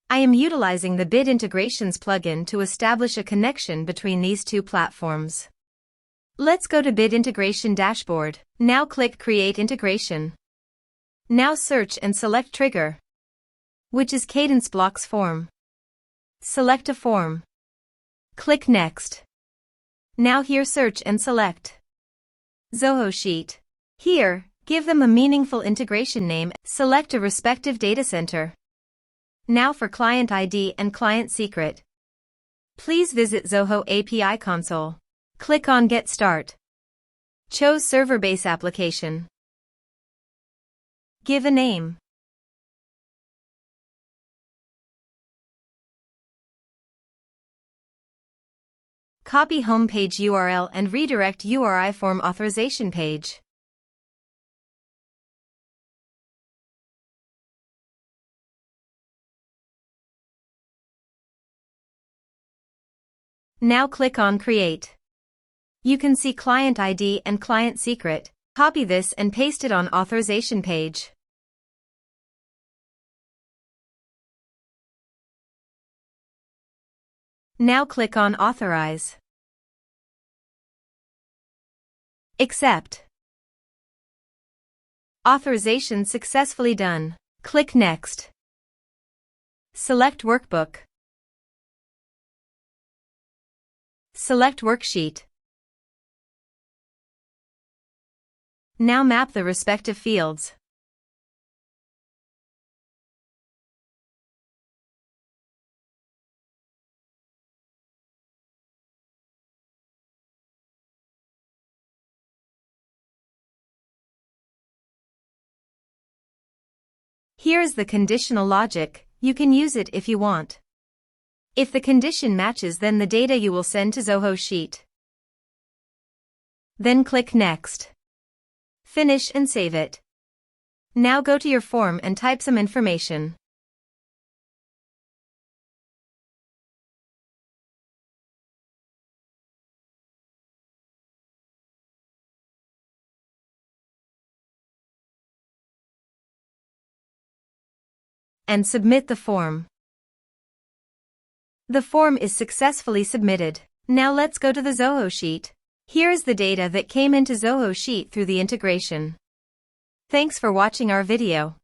I am utilizing the Bit Integrations plugin to establish a connection between these two platforms. Let's go to Bit Integration Dashboard. Now click Create Integration. Now search and select Trigger, which is Kadence Blocks Form. Select a form. Click Next. Now here search and select Zoho Sheet. Here, give them a meaningful integration name. Select a respective data center. Now for client ID and client secret. Please visit Zoho API Console. Click on Get Start. Choose Server Base Application. Give a name. Copy homepage URL and redirect URI form authorization page. Now click on Create. You can see client ID and client secret. Copy this and paste it on authorization page. Now click on Authorize. Accept. Authorization successfully done. Click Next. Select Workbook. Select Worksheet. Now map the respective fields. Here is the conditional logic. You can use it if you want. If the condition matches, then the data you will send to Zoho Sheet. Then click Next. Finish and save it. Now go to your form and type some information. And submit the form. The form is successfully submitted. Now let's go to the Zoho Sheet. Here is the data that came into Zoho Sheet through the integration. Thanks for watching our video.